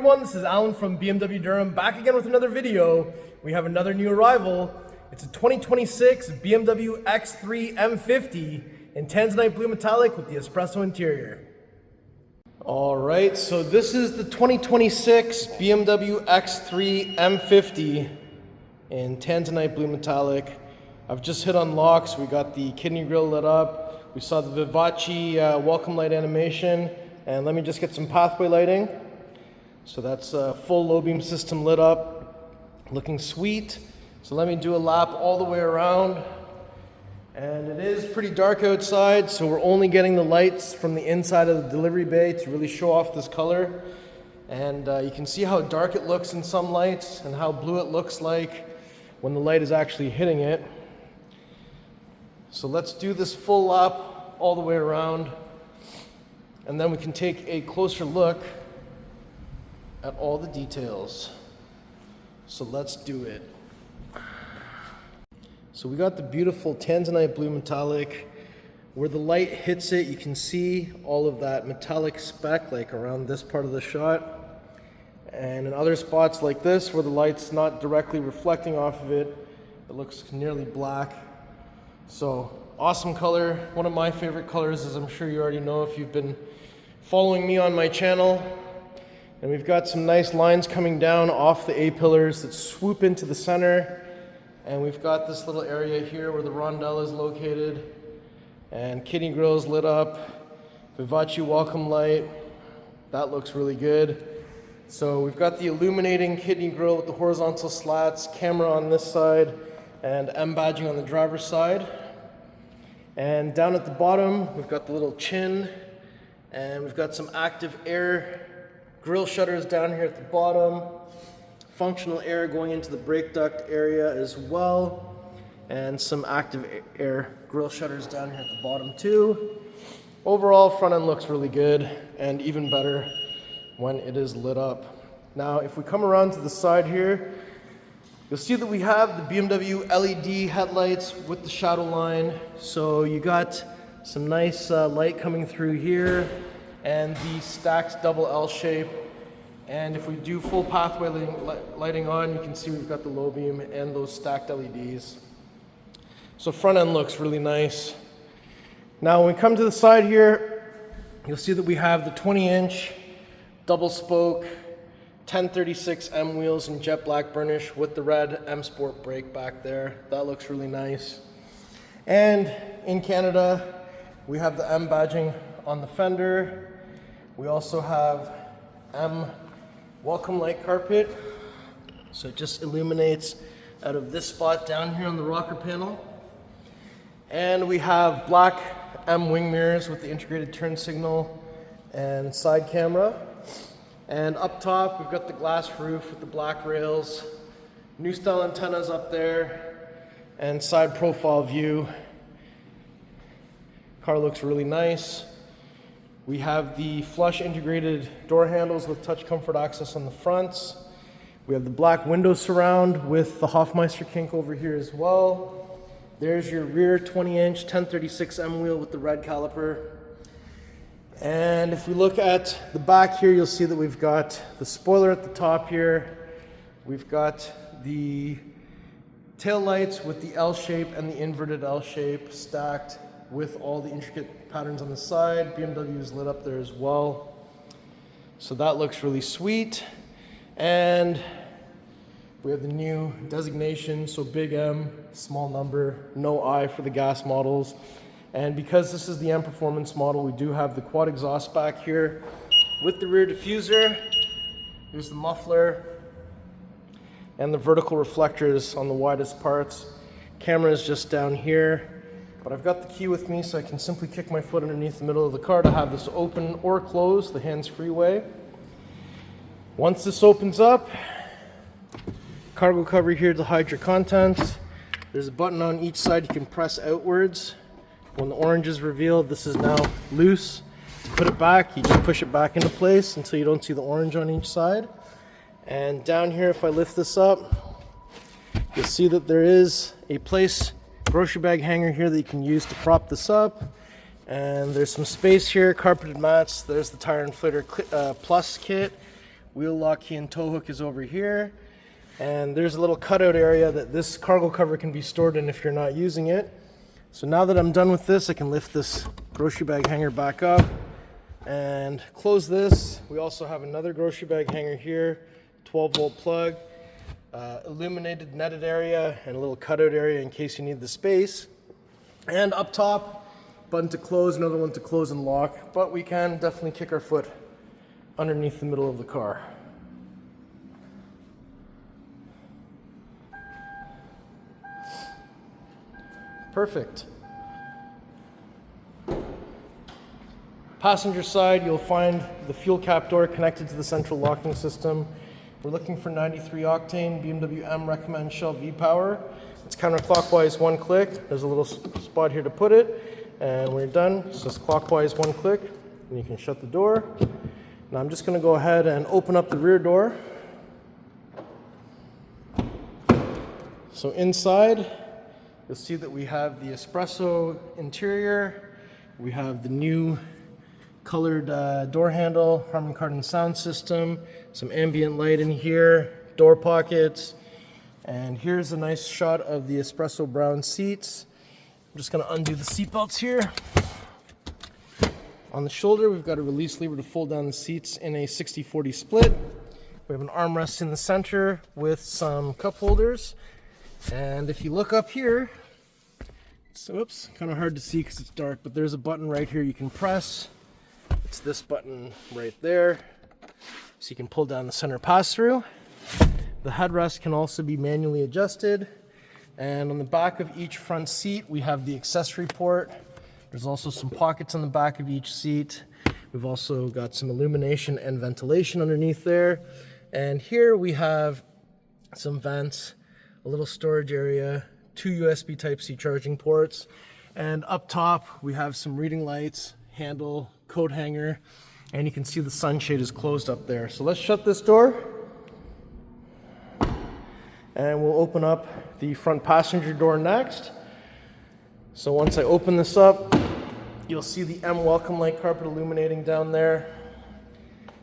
everyone, this is Alan from BMW Durham, back again with another video. We have another new arrival. It's a 2026 BMW X3 M50 in Tanzanite Blue Metallic with the Espresso interior. Alright, so this is the 2026 BMW X3 M50 in Tanzanite Blue Metallic. I've just hit unlock, so we got the kidney grille lit up. We saw the Vivace welcome light animation. And let me just get some pathway lighting. So that's a full low beam system lit up, looking sweet. So let me do a lap all the way around. And it is pretty dark outside, so we're only getting the lights from the inside of the delivery bay to really show off this color. And you can see how dark it looks in some lights and how blue it looks like when the light is actually hitting it. So let's do this full lap all the way around. And then we can take a closer look at all the details. So let's do it. So we got the beautiful Tanzanite Blue Metallic. Where the light hits it, you can see all of that metallic spec like around this part of the shot. And in other spots like this, where the light's not directly reflecting off of it, it looks nearly black. So awesome color. One of my favorite colors, as I'm sure you already know if you've been following me on my channel. And we've got some nice lines coming down off the A-pillars that swoop into the center. And we've got this little area here where the rondelle is located. And kidney grille's lit up. Vivace welcome light. That looks really good. So we've got the illuminating kidney grille with the horizontal slats, camera on this side, and M badging on the driver's side. And down at the bottom, we've got the little chin. And we've got some active air grille shutters down here at the bottom. Functional air going into the brake duct area as well. And some active air grille shutters down here at the bottom too. Overall, front end looks really good and even better when it is lit up. Now, if we come around to the side here, you'll see that we have the BMW LED headlights with the shadow line. So you got some nice light coming through here and the stacked double L shape. And if we do full pathway lighting on, you can see we've got the low beam and those stacked LEDs. So front end looks really nice. Now when we come to the side here, you'll see that we have the 20-inch double spoke 1036M wheels in jet black burnish with the red M Sport brake back there. That looks really nice. And in Canada, we have the M badging on the fender. We also have M welcome light carpet. So it just illuminates out of this spot down here on the rocker panel. And we have black M wing mirrors with the integrated turn signal and side camera. And up top, we've got the glass roof with the black rails, new style antennas up there, and side profile view. Car looks really nice. We have the flush integrated door handles with touch comfort access on the fronts. We have the black window surround with the Hofmeister kink over here as well. There's your rear 20-inch 1036M wheel with the red caliper. And if we look at the back here, you'll see that we've got the spoiler at the top here. We've got the tail lights with the L shape and the inverted L shape stacked with all the intricate patterns on the side. BMW is lit up there as well. So that looks really sweet. And we have the new designation, so big M, small number, no I for the gas models. And because this is the M Performance model, we do have the quad exhaust back here with the rear diffuser. Here's the muffler and the vertical reflectors on the widest parts. Camera is just down here. But I've got the key with me, so I can simply kick my foot underneath the middle of the car to have this open or close the hands-free way. Once this opens up, cargo cover here to hide your contents. There's a button on each side you can press outwards. When the orange is revealed, this is now loose. Put it back, you just push it back into place until you don't see the orange on each side. And down here, if I lift this up, you'll see that there is a grocery bag hanger here that you can use to prop this up. And there's some space here, carpeted mats. There's the tire inflator plus kit Wheel lock key and tow hook is over here. And there's a little cutout area that this cargo cover can be stored in if you're not using it. So now that I'm done with this, I can lift this grocery bag hanger back up and close this. We also have another grocery bag hanger here, 12-volt plug, illuminated netted area, and a little cutout area in case you need the space. And up top, button to close, another one to close and lock, but we can definitely kick our foot underneath the middle of the car. Perfect. Passenger side, you'll find the fuel cap door connected to the central locking system. We're looking for 93 octane BMW M recommend Shell V-Power. It's counterclockwise, one click. There's a little spot here to put it. And when you're done, it's just clockwise, one click, and you can shut the door. Now I'm just gonna go ahead and open up the rear door. So inside, you'll see that we have the Espresso interior. We have the new colored door handle, Harman Kardon sound system, some ambient light in here, door pockets, and here's a nice shot of the Espresso brown seats. I'm just gonna undo the seat belts here. On the shoulder, we've got a release lever to fold down the seats in a 60-40 split. We have an armrest in the center with some cup holders. And if you look up here, oops, kind of hard to see because it's dark, but there's a button right here you can press. It's this button right there. So you can pull down the center pass-through. The headrest can also be manually adjusted. And on the back of each front seat, we have the accessory port. There's also some pockets on the back of each seat. We've also got some illumination and ventilation underneath there. And here we have some vents, a little storage area, 2 USB Type-C charging ports, and up top we have some reading lights, handle, coat hanger, and you can see the sunshade is closed up there. So let's shut this door, and we'll open up the front passenger door next. So once I open this up, you'll see the M Welcome Light carpet illuminating down there.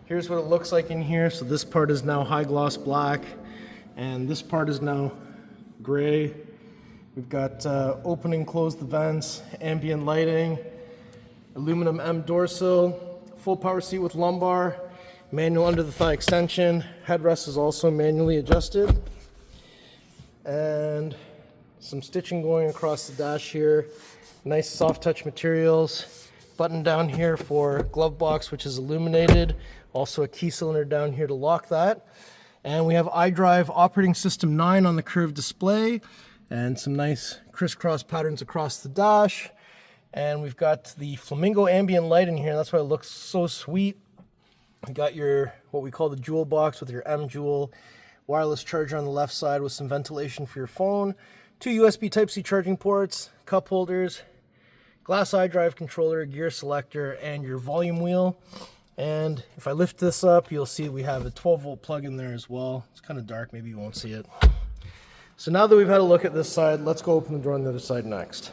Here's what it looks like in here. So this part is now high gloss black, and this part is now gray. We've got open and close the vents, ambient lighting, aluminum M door sill, full power seat with lumbar, manual under the thigh extension, headrest is also manually adjusted, and some stitching going across the dash here, nice soft touch materials, button down here for glove box which is illuminated, also a key cylinder down here to lock that, and we have iDrive operating system 9 on the curved display, and some nice crisscross patterns across the dash. And we've got the flamingo ambient light in here. That's why it looks so sweet. You got your, what we call the jewel box with your M jewel, wireless charger on the left side with some ventilation for your phone, 2 USB Type-C charging ports, cup holders, glass iDrive controller, gear selector, and your volume wheel. And if I lift this up, you'll see we have a 12-volt plug in there as well. It's kind of dark, maybe you won't see it. So now that we've had a look at this side, let's go open the door on the other side next.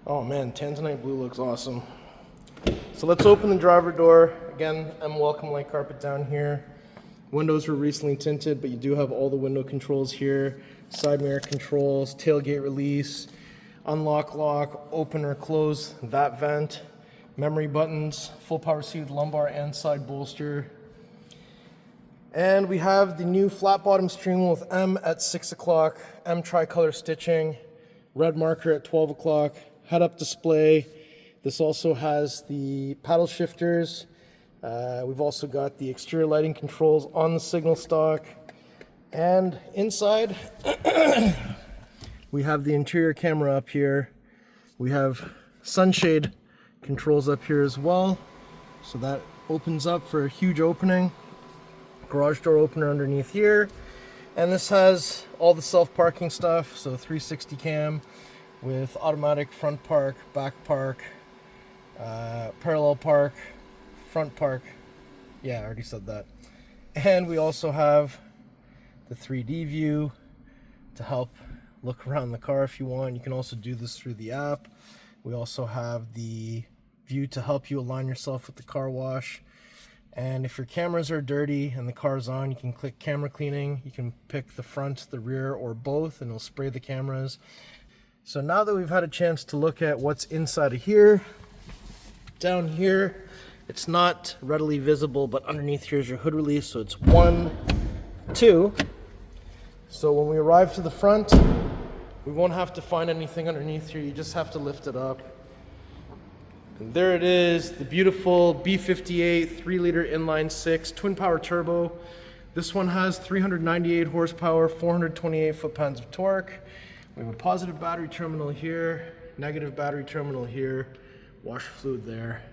Oh man, Tanzanite blue looks awesome. So let's open the driver door. Again, M Welcome Light carpet down here. Windows were recently tinted, but you do have all the window controls here. Side mirror controls, tailgate release, unlock, lock, open or close that vent, memory buttons, full power seat with lumbar and side bolster. And we have the new flat bottom steering wheel with M at 6 o'clock, M tricolor stitching, red marker at 12 o'clock, head-up display. This also has the paddle shifters. We've also got the exterior lighting controls on the signal stock. And inside, we have the interior camera up here. We have sunshade controls up here as well. So that opens up for a huge opening. Garage door opener underneath here, and this has all the self-parking stuff, so 360 cam with automatic front park, back park, parallel park, front park, yeah, I already said that. And we also have the 3D view to help look around the car if you want. You can also do this through the app. We also have the view to help you align yourself with the car wash. And if your cameras are dirty and the car's on, you can click camera cleaning. You can pick the front, the rear, or both, and it'll spray the cameras. So now that we've had a chance to look at what's inside of here, down here, it's not readily visible, but underneath here is your hood release. So it's 1, 2. So when we arrive to the front, we won't have to find anything underneath here. You just have to lift it up. And there it is, the beautiful B58 3-liter inline 6 twin power turbo. This one has 398 horsepower, 428 foot-pounds of torque. We have a positive battery terminal here, negative battery terminal here, washer fluid there.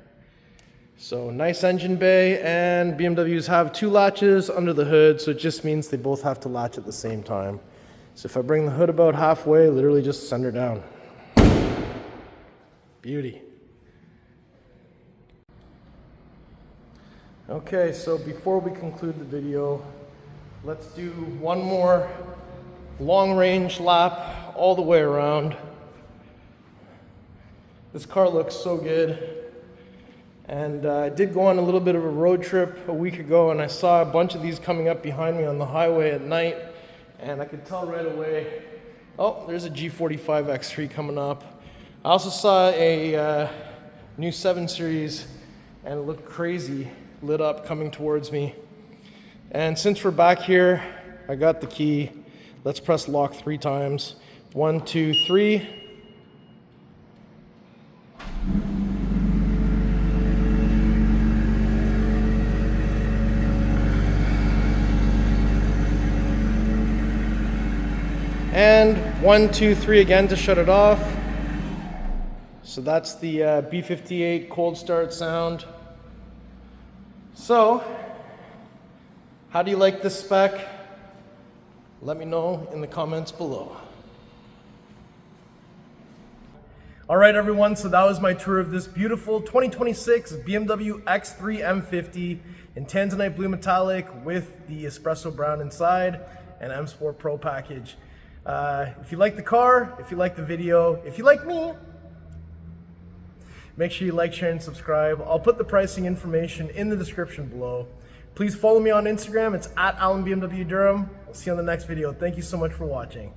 So nice engine bay, and BMWs have 2 latches under the hood, so it just means they both have to latch at the same time. So if I bring the hood about halfway, literally just send her down. Beauty. Okay, so before we conclude the video, let's do one more long range lap all the way around. This car looks so good. And I did go on a little bit of a road trip a week ago, and I saw a bunch of these coming up behind me on the highway at night, and I could tell right away, oh, there's a G45 X3 coming up. I also saw a new 7 Series, and it looked crazy lit up coming towards me. And since we're back here, I got the key. Let's press lock 3 times. 1, 2, 3. And 1, 2, 3 again to shut it off. So that's the B58 cold start sound. So, how do you like this spec? Let me know in the comments below. All right, everyone, so that was my tour of this beautiful 2026 BMW X3 M50 in Tanzanite Blue Metallic with the Espresso Brown inside and M Sport Pro package. If you like the car, if you like the video, if you like me, make sure you like, share, and subscribe. I'll put the pricing information in the description below. Please follow me on Instagram. It's @AlanBMWDurham. I'll see you on the next video. Thank you so much for watching.